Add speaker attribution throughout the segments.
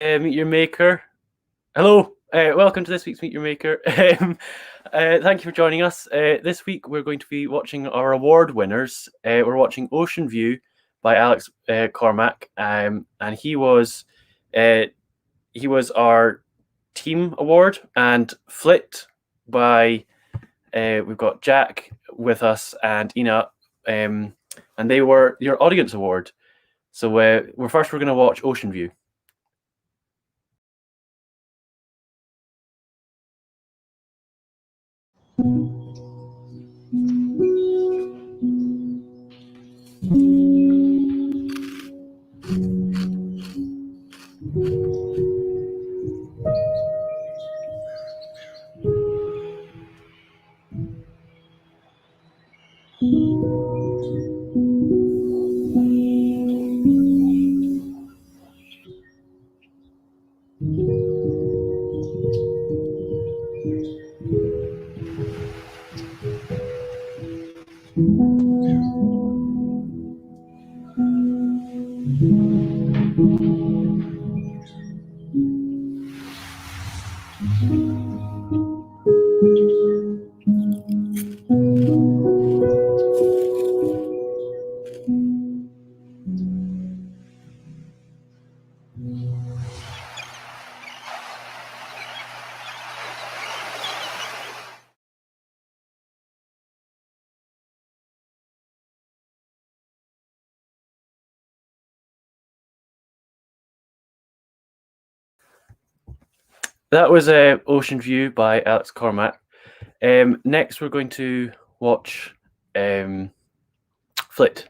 Speaker 1: Meet Your Maker. Hello, welcome to this week's Meet Your Maker. Thank you for joining us. This week we're going to be watching our award winners. We're watching Ocean View by Alex Cormack, and he was our team award, and Flit by we've got Jack with us and Ina, and they were your audience award. So we're going to watch Ocean View. That was Ocean View by Alex Cormack. Next, we're going to watch Flit.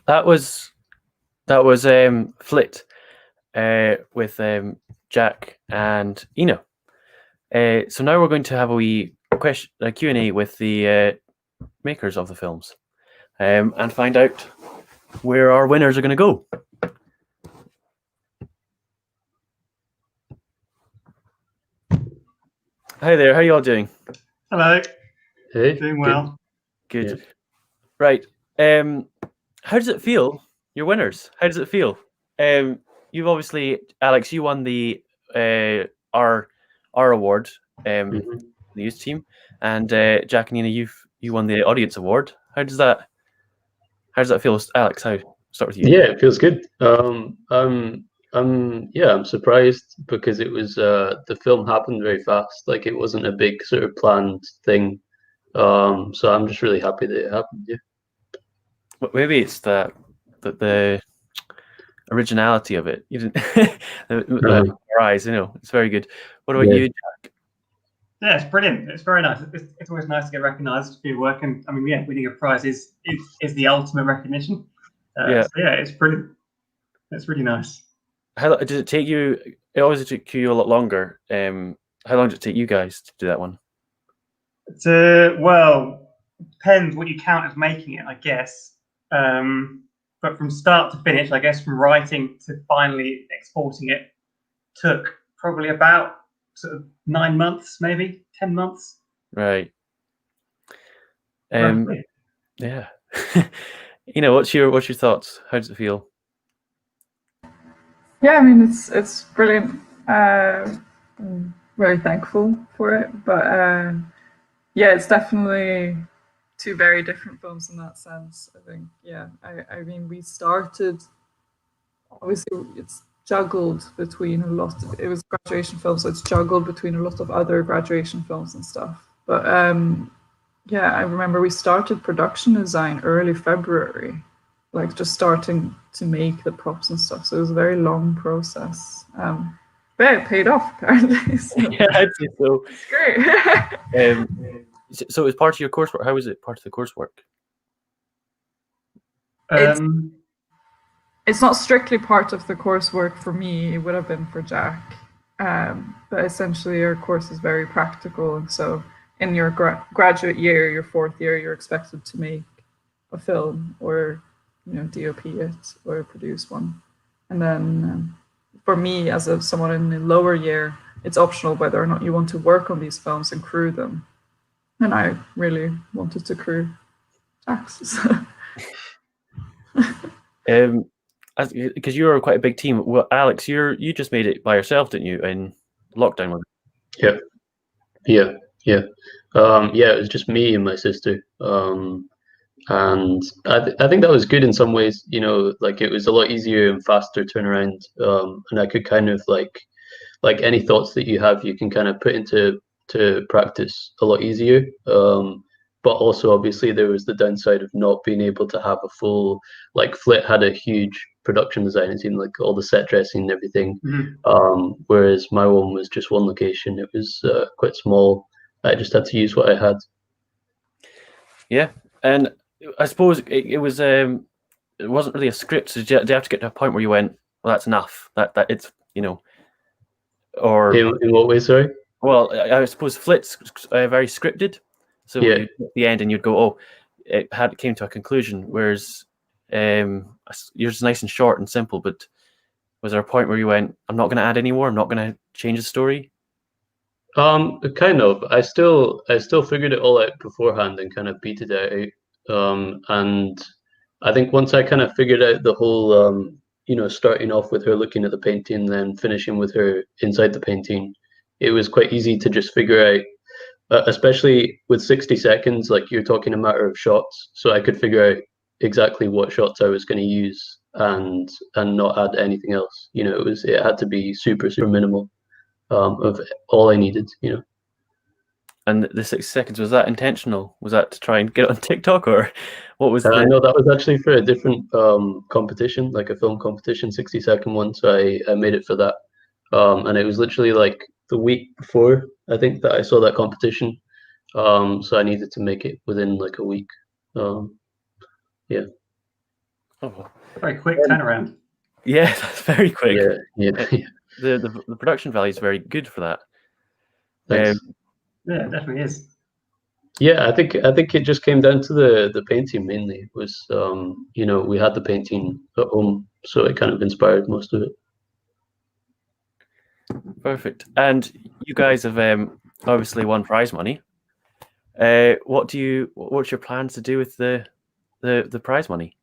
Speaker 1: That was Flit with Jack and Ina. So now we're going to have a wee Q&A with the makers of the films and find out where our winners are going to go. Hi there, how are you all doing?
Speaker 2: Hello.
Speaker 3: Hey.
Speaker 2: Doing well.
Speaker 1: Good.
Speaker 3: Yeah.
Speaker 1: Right. How does it feel? Your winners. How does it feel? You've obviously, Alex, you won the our award,
Speaker 3: Mhm.
Speaker 1: the youth team, and Jack and Nina, you won the audience award. How does that feel, Alex? How start with you?
Speaker 3: Yeah, it feels good. I'm surprised because it was the film happened very fast. Like it wasn't a big sort of planned thing. So I'm just really happy that it happened. Yeah.
Speaker 1: But maybe it's the originality of it. You didn't our eyes, it's very good. What about you?
Speaker 2: Yeah, it's brilliant. It's very nice. It's always nice to get recognised for your work, and I mean, yeah, winning a prize is the ultimate recognition.
Speaker 1: Yeah.
Speaker 2: So yeah, it's brilliant. It's really nice.
Speaker 1: How did it take you? It always took you a lot longer. How long did it take you guys to do that one?
Speaker 2: Well, depends what you count as making it, I guess. But from start to finish, I guess from writing to finally exporting it took probably about sort of 9 months, maybe 10 months.
Speaker 1: Right.
Speaker 2: Roughly.
Speaker 1: Yeah. What's your thoughts? How does it feel?
Speaker 4: Yeah, I mean it's brilliant. I'm very thankful for it, but yeah, it's definitely two very different films in that sense. I think. Yeah, I mean we started. Obviously, it's juggled between a lot. It was graduation films, so it's juggled between a lot of other graduation films and stuff. But yeah, I remember we started production design early February, like just starting to make the props and stuff. So it was a very long process. But yeah, it paid off apparently. So
Speaker 1: Yeah, I'd say so.
Speaker 4: it's great.
Speaker 1: So it was part of your coursework. How was it part of the coursework?
Speaker 4: It's not strictly part of the coursework for me. It would have been for Jack. But essentially, our course is very practical, and so in your graduate year, your fourth year, you're expected to make a film or DOP it or produce one. And then for me, as someone in the lower year, it's optional whether or not you want to work on these films and crew them. And I really wanted to crew Jack's.
Speaker 1: Because you were quite a big team. Well, Alex, you just made it by yourself, didn't you? In lockdown, was
Speaker 3: it? Yeah. Yeah, it was just me and my sister. And I think that was good in some ways. You know, like it was a lot easier and faster turnaround. And I could kind of like any thoughts that you have, you can kind of put into practice a lot easier. But also, obviously, there was the downside of not being able to have a full, like Flit had a huge production design team, like all the set dressing and everything. Whereas my one was just one location. It was quite small. I just had to use what I had.
Speaker 1: Yeah, and I suppose it was it wasn't really a script. So did you have to get to a point where you went, well, that's enough. That it's or
Speaker 3: In what way, sorry?
Speaker 1: well, I suppose Flit's very scripted. So
Speaker 3: Yeah.
Speaker 1: you'd get to the end and you'd go, oh, it came to a conclusion. Whereas yours nice and short and simple. But was there a point where you went, I'm not going to add any more. I'm not going to change the story?
Speaker 3: Kind of. I still figured it all out beforehand and kind of beat it out. And I think once I kind of figured out the whole, starting off with her looking at the painting, then finishing with her inside the painting, it was quite easy to just figure out, especially with 60 seconds, like you're talking a matter of shots. So I could figure out exactly what shots I was going to use and not add anything else. You know, it had to be super, super minimal. Of all I needed,
Speaker 1: And the 6 seconds, was that intentional? Was that to try and get on TikTok, or what was
Speaker 3: I know that was actually for a different competition, like a film competition, 60-second one. So I made it for that. And it was literally like the week before, I think, that I saw that competition. So I needed to make it within like a week. Yeah.
Speaker 2: Oh, very quick turnaround.
Speaker 1: Yeah, that's very quick.
Speaker 3: Yeah.
Speaker 1: The production value is very good for that.
Speaker 3: Thanks.
Speaker 2: Yeah, it definitely is.
Speaker 3: Yeah, I think it just came down to the painting mainly. It was we had the painting at home, so it kind of inspired most of it.
Speaker 1: Perfect. And you guys have obviously won prize money. What's your plans to do with the prize money,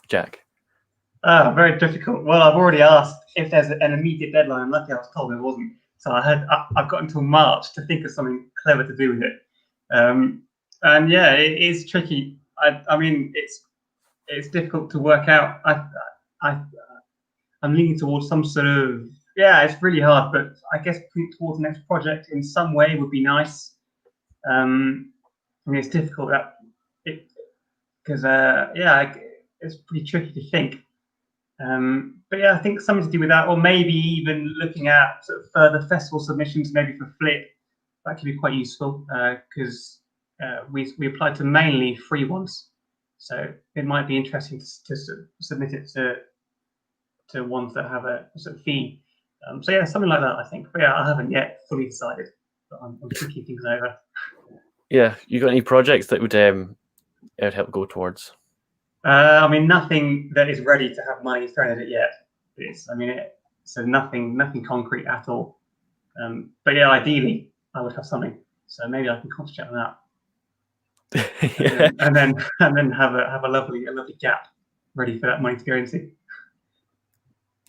Speaker 1: Jack?
Speaker 2: Very difficult. Well, I've already asked if there's an immediate deadline. I'm lucky I was told there wasn't. So I've got until March to think of something clever to do with it. And yeah, it is tricky. I mean, it's difficult to work out. I'm leaning towards some sort of, it's really hard, but I guess putting it towards the next project in some way would be nice. I mean, it's difficult because it's pretty tricky to think. But yeah, I think something to do with that, or maybe even looking at sort of further festival submissions, maybe for Flit. That could be quite useful because we applied to mainly free ones, so it might be interesting to submit it to ones that have a sort of fee. So yeah, something like that, I think. But yeah, I haven't yet fully decided, but I'm thinking things over.
Speaker 1: Yeah, you got any projects that would help go towards?
Speaker 2: I mean, nothing that is ready to have money thrown at it yet. So nothing concrete at all. But yeah, ideally, I would have something. So maybe I can concentrate on that.
Speaker 1: Yeah.
Speaker 2: and then have a lovely gap ready for that money to go into.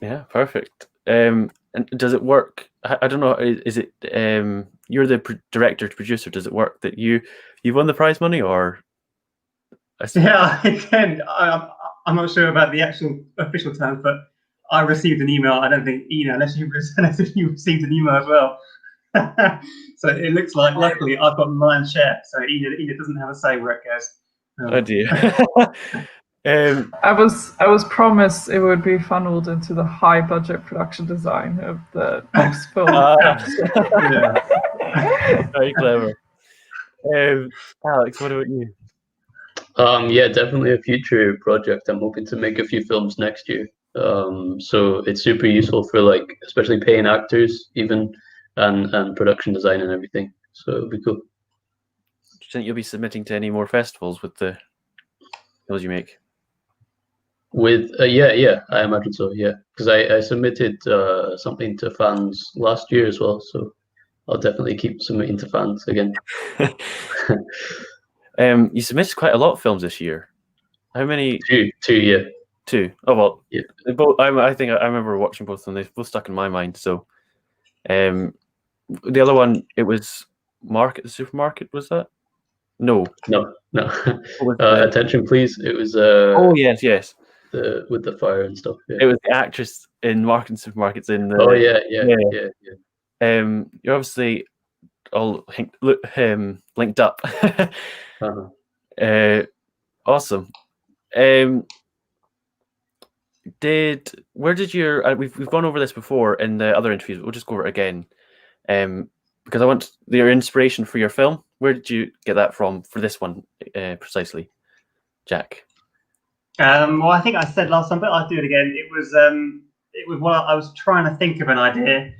Speaker 1: Yeah, perfect. And does it work? I don't know. Is it you're the director to producer? Does it work that you won the prize money, or?
Speaker 2: Yeah, again, I'm not sure about the actual official terms, but I received an email. I don't think Ina, unless you received an email as well. So it looks like, luckily, I've got lion's share. So Ina doesn't have a say where it goes.
Speaker 1: Oh dear.
Speaker 4: I was promised it would be funneled into the high budget production design of the next film.
Speaker 1: Very clever. Alex, what about you?
Speaker 3: Yeah, definitely a future project. I'm hoping to make a few films next year. So it's super useful for like, especially paying actors even, and production design and everything. So it'll be cool.
Speaker 1: Do you think you'll be submitting to any more festivals with the films you make?
Speaker 3: With yeah, I imagine so. Yeah, because I submitted something to fans last year as well. So I'll definitely keep submitting to fans again.
Speaker 1: You submitted quite a lot of films this year. How many?
Speaker 3: Two, yeah.
Speaker 1: 2. Oh well,
Speaker 3: yeah.
Speaker 1: Both. I think I remember watching both of them. They both stuck in my mind. So, the other one, it was market, the supermarket, was that? No.
Speaker 3: No.
Speaker 1: What was the-
Speaker 3: Attention, please. It was
Speaker 1: Oh yes.
Speaker 3: with the fire and stuff. Yeah.
Speaker 1: It was the actress in Market Supermarkets in the.
Speaker 3: Oh yeah.
Speaker 1: You're obviously all linked up.
Speaker 3: Uh-huh.
Speaker 1: Awesome. Where did your we've gone over this before in the other interviews, but we'll just go over it again. Because I want your inspiration for your film. Where did you get that from for this one precisely, Jack?
Speaker 2: Well, I think I said last time, but I'll do it again. It was while I was trying to think of an idea,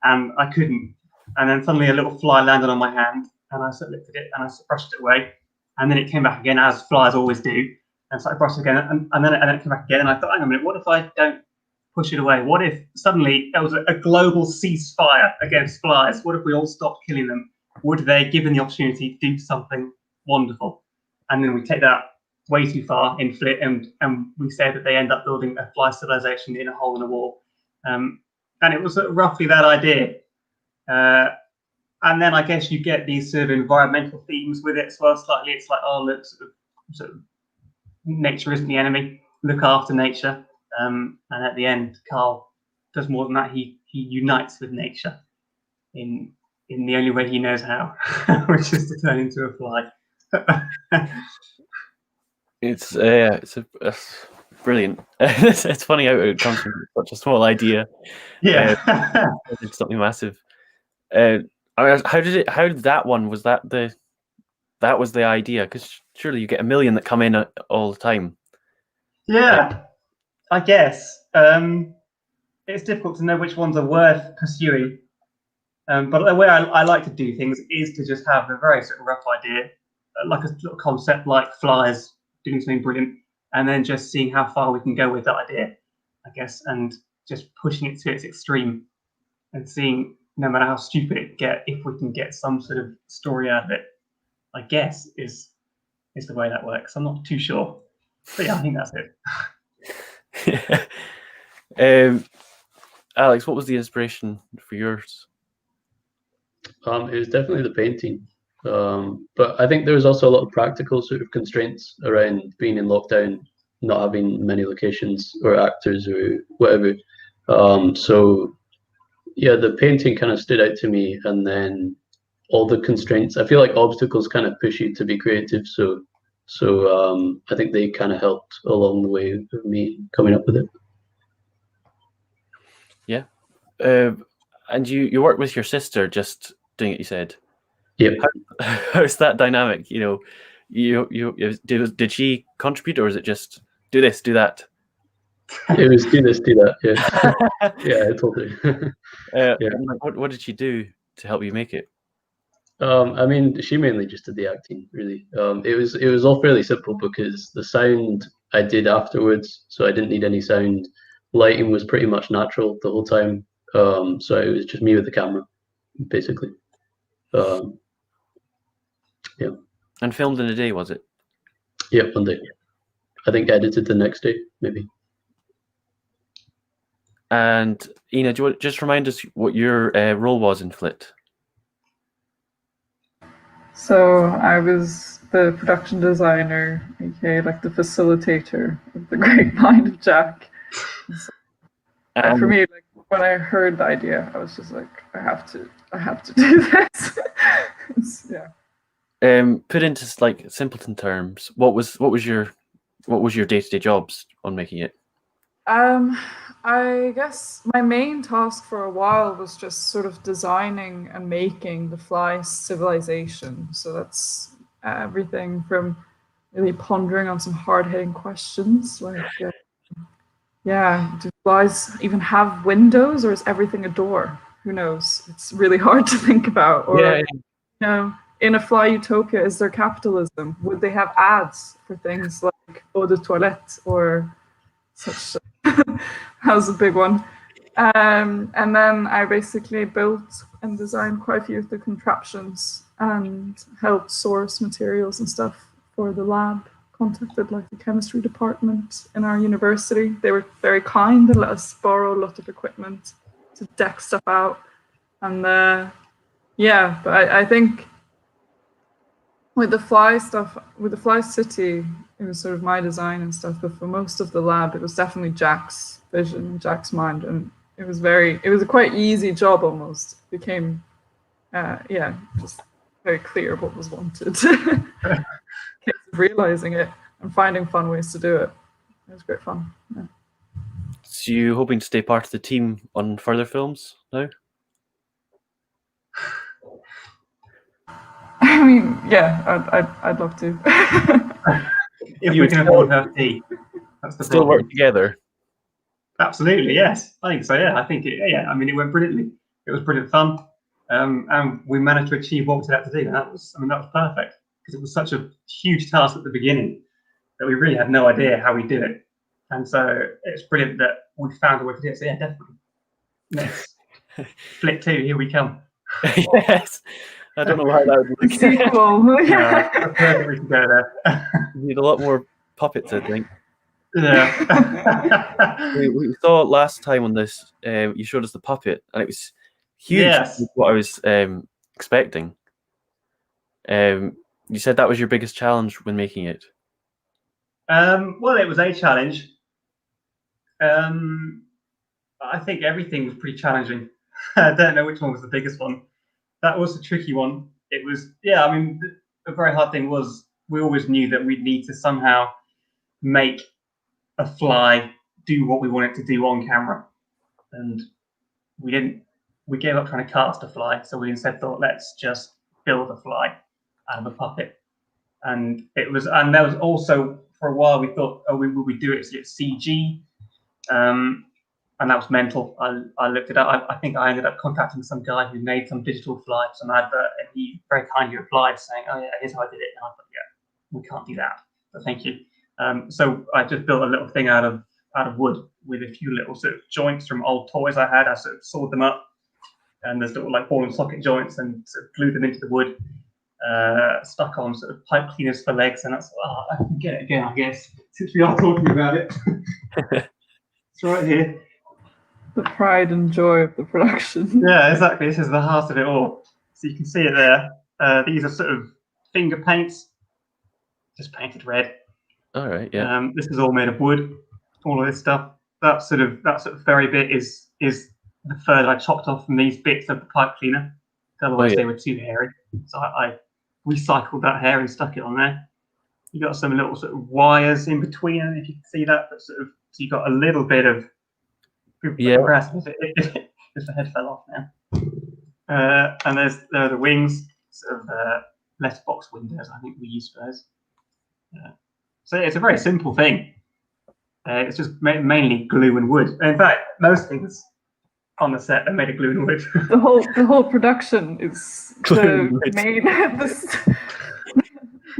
Speaker 2: and I couldn't. And then suddenly a little fly landed on my hand, and I sort of looked at it and I brushed it away, and then it came back again, as flies always do. And so I brushed it again, and then it came back again, and I thought, hang on a minute, what if I don't push it away? What if suddenly there was a global ceasefire against flies? What if we all stopped killing them? Would they, given the opportunity, do something wonderful? And then we take that way too far in Flit, and we say that they end up building a fly civilization in a hole in a wall. And it was roughly that idea. And then I guess you get these sort of environmental themes with it as well, slightly. It's like, oh, look, sort of nature isn't the enemy. Look after nature. And at the end, Carl does more than that. He unites with nature in the only way he knows how, which is to turn into a fly.
Speaker 1: It's brilliant. It's funny how it comes from such a small idea.
Speaker 2: Yeah.
Speaker 1: It's something massive. How did that one, was that was the idea? Because surely you get a million that come in all the time.
Speaker 2: Yeah, I guess. It's difficult to know which ones are worth pursuing. But the way I like to do things is to just have a very sort of rough idea, like a little concept like flies doing something brilliant, and then just seeing how far we can go with that idea, I guess, and just pushing it to its extreme and seeing, no matter how stupid it get, if we can get some sort of story out of it, I guess, is the way that works. I'm not too sure. But yeah, I think that's it.
Speaker 1: Alex, what was the inspiration for yours?
Speaker 3: It was definitely the painting. But I think there was also a lot of practical sort of constraints around being in lockdown, not having many locations or actors or whatever. So yeah, the painting kind of stood out to me, and then all the constraints. I feel like obstacles kind of push you to be creative. So I think they kind of helped along the way of me coming up with it.
Speaker 1: Yeah. And you work with your sister, just doing it, you said.
Speaker 3: Yeah.
Speaker 1: How's that dynamic? You know, did she contribute, or is it just do this, do that?
Speaker 3: It was do this, do that. Yeah. Yeah, I told her.
Speaker 1: Yeah. What did she do to help you make it?
Speaker 3: I mean, she mainly just did the acting, really. It was all fairly simple because the sound I did afterwards, so I didn't need any sound. Lighting was pretty much natural the whole time. So it was just me with the camera, basically. Yeah.
Speaker 1: And filmed in a day, was it?
Speaker 3: Yeah, one day. I think edited the next day, maybe.
Speaker 1: And Ina, do you want to just remind us what your role was in Flit?
Speaker 4: So I was the production designer, aka like the facilitator of the great mind of Jack. So, for me, like when I heard the idea, I was just like, I have to do this. Yeah.
Speaker 1: Put into like simpleton terms, what was your day-to-day jobs on making it?
Speaker 4: I guess my main task for a while was just sort of designing and making the fly civilization. So that's everything from really pondering on some hard-hitting questions like, do flies even have windows, or is everything a door? Who knows? It's really hard to think about. Or, you know, in a fly utopia, is there capitalism? Would they have ads for things like eau de toilette or such? That was a big one. And then I basically built and designed quite a few of the contraptions and helped source materials and stuff for the lab. Contacted like the chemistry department in our university. They were very kind and let us borrow a lot of equipment to deck stuff out. And but I think with the fly stuff, with the fly city, it was sort of my design and stuff. But for most of the lab, it was definitely Jack's vision, Jack's mind, and it was a quite easy job almost. It became, just very clear what was wanted. Realizing it and finding fun ways to do it. It was great fun. Yeah.
Speaker 1: So you hoping to stay part of the team on further films now?
Speaker 4: I mean, yeah, I'd love to.
Speaker 2: If we can afford her tea, that's the
Speaker 1: Still
Speaker 2: problem.
Speaker 1: work together.
Speaker 2: Absolutely, yes. I think so. Yeah, I think I mean, it went brilliantly. It was brilliant fun, and we managed to achieve what we set out to do. And that was perfect because it was such a huge task at the beginning that we really had no idea how we did it. And so it's brilliant that we found a way to do it. So yeah, definitely. Next, Flit 2, here we come.
Speaker 1: Yes. I don't know how that would look.
Speaker 4: Sequel.
Speaker 2: Yeah, I think we can go there.
Speaker 1: You need a lot more puppets, I think.
Speaker 2: Yeah.
Speaker 1: We saw last time on this, you showed us the puppet, and it was huge.
Speaker 2: Yes.
Speaker 1: What I was expecting. You said that was your biggest challenge when making it.
Speaker 2: Well, it was a challenge. I think everything was pretty challenging. I don't know which one was the biggest one. That was a tricky one. It was, I mean, the very hard thing was we always knew that we'd need to somehow make a fly do what we want it to do on camera. And we didn't. We gave up trying to cast a fly, so we instead thought, let's just build a fly out of a puppet. And there was also, for a while, we thought, will we do it CG? And that was mental. I looked it up. I think I ended up contacting some guy who made some digital fly, some advert, and he very kindly replied saying, "Oh yeah, here's how I did it." And I thought, yeah, we can't do that, but thank you. So I just built a little thing out of wood with a few little sort of joints from old toys I had. I sort of sawed them up, and there's little like ball and socket joints, and sort of glued them into the wood. Stuck on sort of pipe cleaners for legs, and that's I can get it again, I guess, since we are talking about it. It's right here.
Speaker 4: The pride and joy of the production.
Speaker 2: Yeah, exactly. This is the heart of it all. So you can see it there. These are sort of finger paints, just painted red.
Speaker 1: All right, yeah.
Speaker 2: This is all made of wood. All of this stuff. That sort of furry bit is the fur that I chopped off from these bits of the pipe cleaner. Otherwise, they were too hairy. So I recycled that hair and stuck it on there. You got some little sort of wires in between, if you can see that. But sort of, so you got a little bit of.
Speaker 1: Yeah.
Speaker 2: If the head fell off now. And there are the wings, sort of letterbox windows. I think we use for those. So it's a very simple thing. It's just mainly glue and wood. In fact, most things on the set are made of glue and wood.
Speaker 4: The whole production is the main.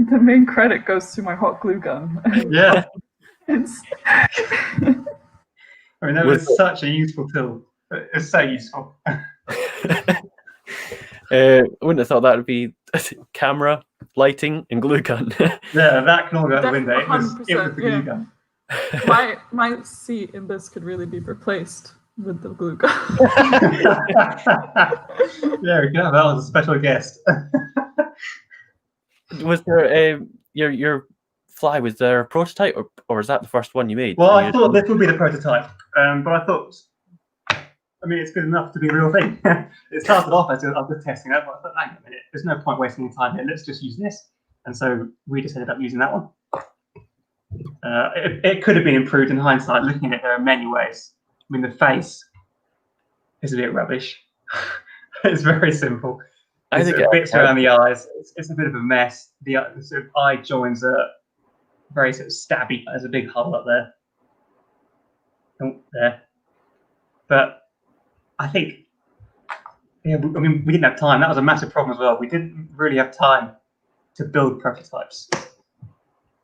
Speaker 4: The main credit goes to my hot glue gun.
Speaker 2: Yeah.
Speaker 4: I
Speaker 2: mean, that was such a useful tool. It's so useful.
Speaker 1: I wouldn't have thought that would be camera, lighting, and glue gun.
Speaker 2: Yeah, that can all go out the window. It was the glue gun.
Speaker 4: My seat in this could really be replaced with the glue gun.
Speaker 2: Yeah, we can have that as a special guest.
Speaker 1: Was there your fly? Was there a prototype, or was that the first one you made?
Speaker 2: Well, I thought this would be the prototype, but I thought, I mean, it's good enough to be a real thing. It started off as I was just testing it, but I thought, hang on a minute, there's no point wasting time here. Let's just use this. And so we just ended up using that one. It could have been improved in hindsight. Looking at it, there are many ways. I mean, the face is a bit rubbish. It's very simple. I think bits around the eyes. It's a bit of a mess. The sort of eye joins are very sort of stabby. There's a big hole up there. Oh, there. But I think, I mean, we didn't have time. That was a massive problem as well. We didn't really have time to build prototypes.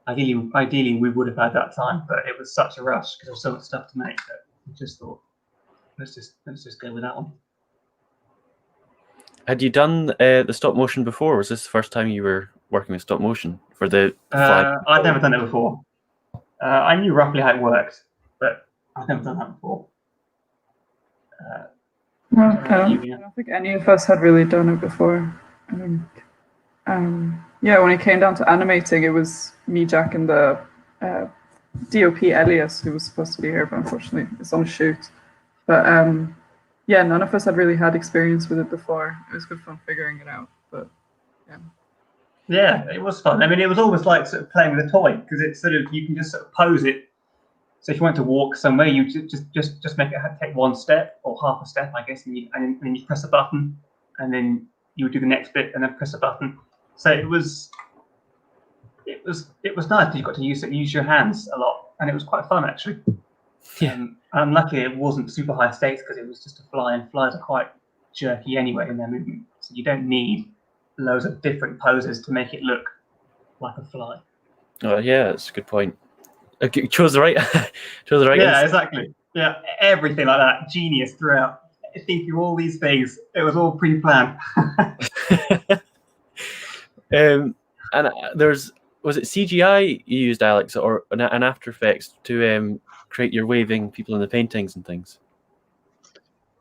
Speaker 2: Ideally, we would have had that time, but it was such a rush because there was so much stuff to make that we just thought, let's just go with that one.
Speaker 1: Had you done the stop motion before? Was this the first time you were working with stop motion for the fly?
Speaker 2: I'd never done it before. I knew roughly how it worked, but I've never done that before.
Speaker 4: No, I don't think any of us had really done it before. I mean, yeah, when it came down to animating, it was me, Jack, and the DOP Elias, who was supposed to be here, but unfortunately is on shoot. But yeah, none of us had really had experience with it before. It was good fun figuring it out. But yeah.
Speaker 2: Yeah, it was fun. I mean, it was almost like sort of playing with a toy, because it's sort of, you can just sort of pose it. So if you want to walk somewhere, you just make it take one step or half a step, I guess, and then you press a button, and then you would do the next bit and then press a button. So it was nice. You got to use your hands a lot, and it was quite fun actually.
Speaker 1: Yeah.
Speaker 2: And luckily it wasn't super high stakes because it was just a fly, and flies are quite jerky anyway in their movement, so you don't need loads of different poses to make it look like a fly.
Speaker 1: Oh yeah, that's a good point. Okay, chose the right.
Speaker 2: Yeah, exactly. Yeah, everything like that. Genius throughout. Thinking all these things. It was all pre-planned.
Speaker 1: And was it CGI you used, Alex, or an After Effects to create your waving people in the paintings and things?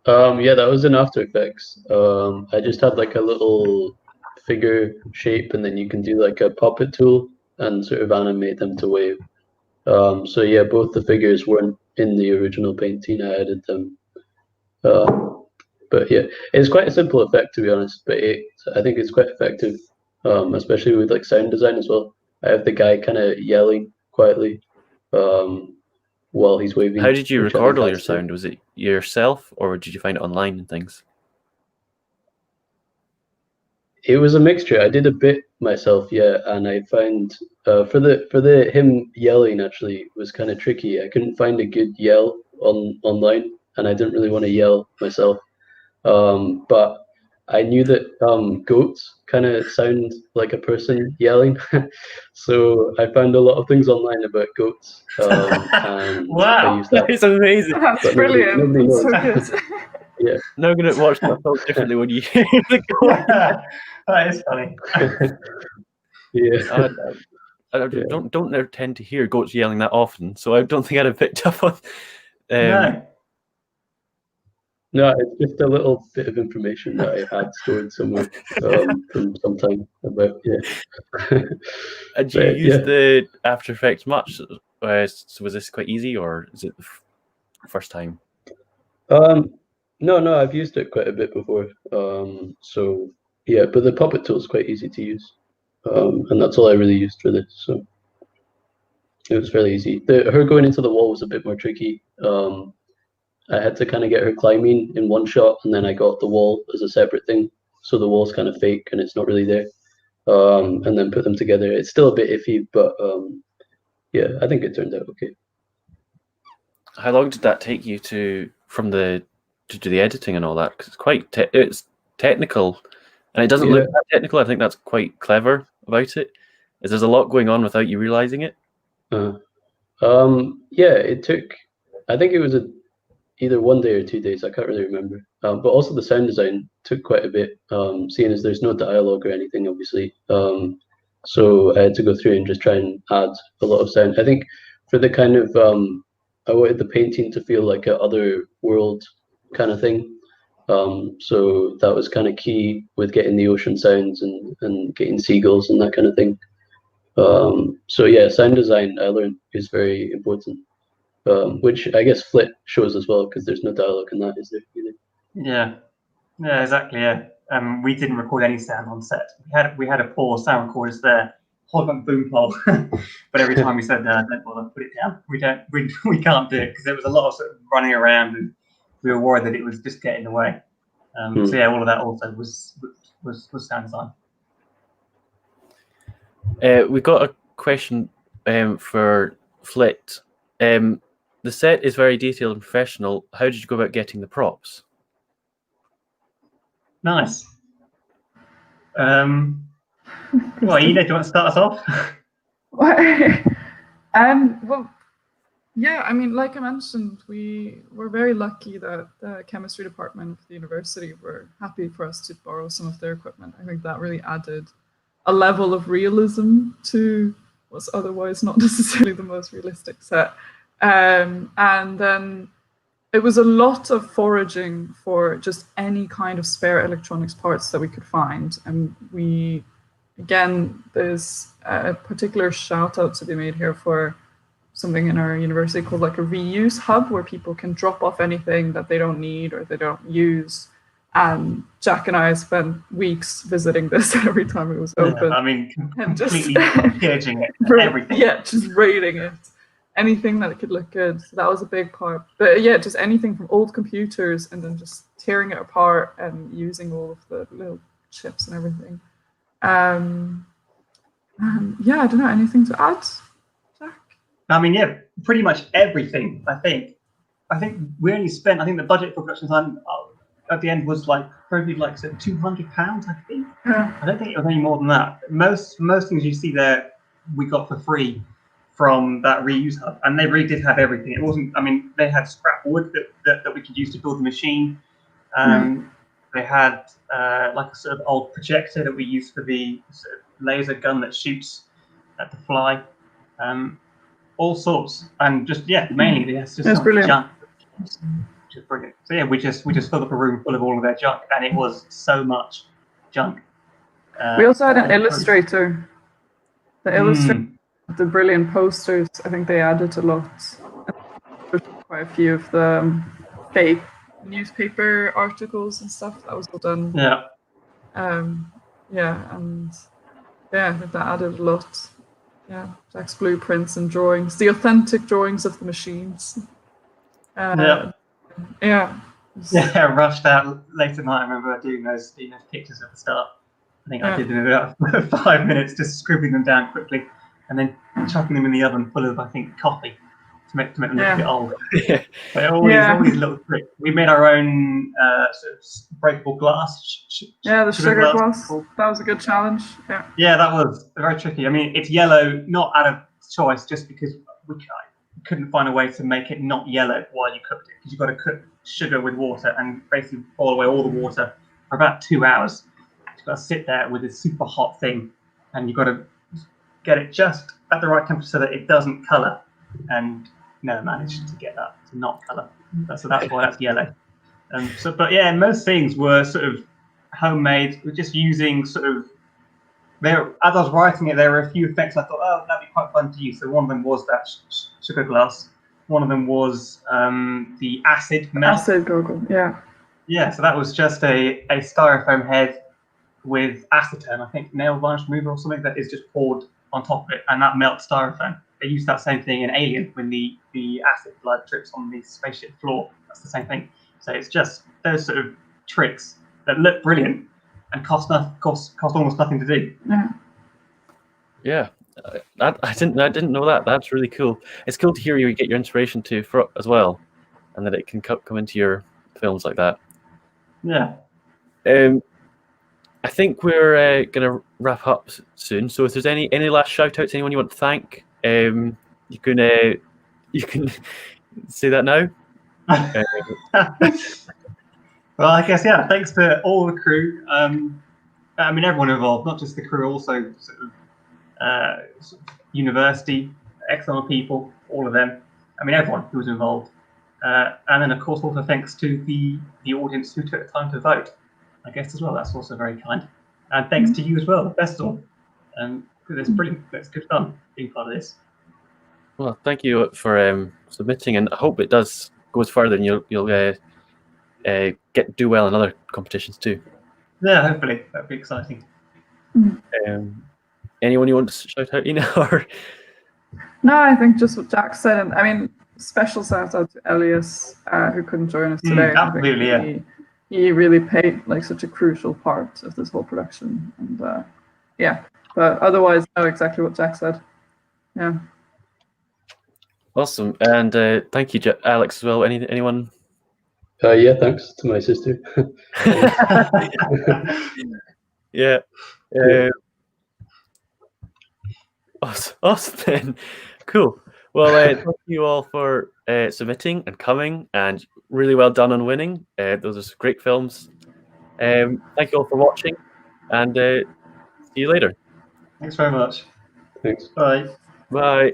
Speaker 3: Yeah, that was in After Effects. I just had like a little figure shape, and then you can do like a puppet tool and sort of animate them to wave. So yeah, both the figures weren't in the original painting. I added them. But yeah, it's quite a simple effect, to be honest, but I think it's quite effective, especially with like sound design as well. I have the guy kind of yelling quietly while he's waving.
Speaker 1: How did you
Speaker 3: which I
Speaker 1: record
Speaker 3: think
Speaker 1: all your
Speaker 3: adds to it.
Speaker 1: sound? Was it yourself, or did you find it online and things?
Speaker 3: It was a mixture. I did a bit myself, yeah, and I found for the him yelling actually was kind of tricky. I couldn't find a good yell online, and I didn't really want to yell myself. But I knew that goats kind of sound like a person yelling, so I found a lot of things online about goats, and
Speaker 2: Wow.
Speaker 3: I used that.
Speaker 1: It's amazing.
Speaker 4: That's
Speaker 3: But
Speaker 4: brilliant.
Speaker 3: nobody
Speaker 4: That's
Speaker 3: knows.
Speaker 4: so good.
Speaker 3: Yeah.
Speaker 1: Now I'm going to watch myself differently when you hear the goat.
Speaker 2: That is funny.
Speaker 3: Yeah.
Speaker 1: I
Speaker 3: Yeah.
Speaker 1: don't tend to hear goats yelling that often, so I don't think I'd have picked up on.
Speaker 2: No.
Speaker 3: No, it's just a little bit of information that I had stored somewhere from some time about, yeah.
Speaker 1: And you
Speaker 3: But,
Speaker 1: use
Speaker 3: yeah.
Speaker 1: the After Effects much? So was this quite easy, or is it the first time?
Speaker 3: No, I've used it quite a bit before. So yeah, but the puppet tool is quite easy to use, and that's all I really used for this. So it was fairly easy. Her going into the wall was a bit more tricky. I had to kind of get her climbing in one shot, and then I got the wall as a separate thing. So the wall's kind of fake and it's not really there. And then put them together. It's still a bit iffy, but yeah, I think it turned out okay.
Speaker 1: How long did that take you to do the editing and all that? Because it's quite it's technical, and it doesn't look that technical. I think that's quite clever about it. Is there's a lot going on without you realizing it?
Speaker 3: Yeah, it took. I think it was either 1 day or 2 days. I can't really remember. But also the sound design took quite a bit, seeing as there's no dialogue or anything, obviously. So I had to go through and just try and add a lot of sound. I think for the kind of I wanted the painting to feel like a other world kind of thing. So that was kind of key with getting the ocean sounds and getting seagulls and that kind of thing. So yeah, sound design I learned is very important. Which I guess Flit shows as well, because there's no dialogue in that, is there? Either?
Speaker 2: Yeah, exactly. Yeah, we didn't record any sound on set. We had a poor sound recorders there, holding boom pole. But every time we said, "Don't bother, put it down," we can't do it, because there was a lot of sort of running around, and we were worried that it was just getting in the way. So yeah, all of that also was sound design.
Speaker 1: We got a question for Flit. The set is very detailed and professional. How did you go about getting the props?
Speaker 2: Nice. Well, Ina, do you want to start us off?
Speaker 4: Well, yeah, I mean, like I mentioned, we were very lucky that the chemistry department of the university were happy for us to borrow some of their equipment. I think that really added a level of realism to what's otherwise not necessarily the most realistic set. And then it was a lot of foraging for just any kind of spare electronics parts that we could find. And we again, there's a particular shout out to be made here for something in our university called like a reuse hub, where people can drop off anything that they don't need or they don't use. And Jack and I spent weeks visiting this every time it was open.
Speaker 2: Yeah, I mean,
Speaker 4: and just
Speaker 2: completely pillaging it, everything.
Speaker 4: Yeah, just raiding it. Anything that could look good. So that was a big part. But yeah, just anything from old computers and then just tearing it apart and using all of the little chips and everything. Yeah, I don't know, anything to add, Jack?
Speaker 2: I mean, yeah, pretty much everything, I think. I think we only spent, I think the budget for production design at the end was like probably like £200, I think.
Speaker 4: Yeah.
Speaker 2: I don't think it was any more than that. Most things you see there we got for free from that reuse hub, and they really did have everything. It wasn't, I mean, they had scrap wood that we could use to build the machine. They had like a sort of old projector that we used for the sort of laser gun that shoots at the fly. All sorts, and just mainly it's just some junk, which is brilliant. So yeah, we just filled up a room full of all of their junk, and it was so much junk.
Speaker 4: We also had an illustrator. The illustrator, the brilliant posters. I think they added a lot. There's quite a few of the fake newspaper articles and stuff that was all done.
Speaker 2: Yeah.
Speaker 4: Yeah, and yeah, I think that added a lot. Yeah, Jack's blueprints and drawings, the authentic drawings of the machines.
Speaker 2: Yeah.
Speaker 4: Yeah,
Speaker 2: rushed out late at night. I remember doing those pictures at the start. I think I did in about 5 minutes, just scribbling them down quickly, and then chucking them in the oven full of, I think, coffee to make them look a bit old. But always little tricks. We made our own sort of breakable glass.
Speaker 4: The sugar glass. That was a good challenge.
Speaker 2: Yeah, that was very tricky. I mean, it's yellow, not out of choice, just because we couldn't find a way to make it not yellow while you cooked it, because you've got to cook sugar with water and basically boil away all the water for about 2 hours. You've got to sit there with this super hot thing, and you've got to get it just at the right temperature so that it doesn't colour. And never managed to get that to not colour. So that's why that's yellow. But yeah, most things were sort of homemade. We're just using sort of. As I was writing it, there were a few effects I thought, oh, that'd be quite fun to use. So one of them was that sugar glass. One of them was the acid melt.
Speaker 4: Acid goggle, yeah.
Speaker 2: Yeah, so that was just a styrofoam head with acetone, I think nail varnish remover or something, that is just poured on top of it, and that melts styrofoam. They used that same thing in Alien when the acid blood drips on the spaceship floor. That's the same thing. So it's just those sort of tricks that look brilliant and cost almost nothing to do.
Speaker 1: Yeah, I didn't know that. That's really cool. It's cool to hear you get your inspiration for as well, and that it can come into your films like that.
Speaker 2: Yeah.
Speaker 1: I think we're gonna wrap up soon. So if there's any last shout outs, anyone you want to thank, you can say that now.
Speaker 2: Well, I guess thanks to all the crew. I mean, everyone involved, not just the crew, also sort of university, external people, all of them. I mean, everyone who was involved. And then, of course, also thanks to the audience who took the time to vote, I guess, as well. That's also very kind. And thanks to you as well, the festival. It's brilliant. It's good fun being part of this.
Speaker 1: Well, thank you for submitting, and I hope it goes further, and you'll do well in other competitions too.
Speaker 2: Yeah, hopefully that'd be exciting.
Speaker 1: Anyone you want to shout out, Ina? Or?
Speaker 4: No, I think just what Jack said. I mean, special shout out to Elias, who couldn't join us today.
Speaker 2: Absolutely, yeah.
Speaker 4: He really played like such a crucial part of this whole production, and but otherwise, know exactly what Jack said. Yeah.
Speaker 1: Awesome, and thank you, Alex, as well. Anyone?
Speaker 3: Yeah, thanks to my sister.
Speaker 1: Yeah. Awesome then. Cool. Well, thank you all for submitting and coming, and really well done on winning. Those are some great films. Thank you all for watching, and see you later.
Speaker 2: Thanks very much.
Speaker 3: Thanks.
Speaker 2: Bye.
Speaker 1: Bye.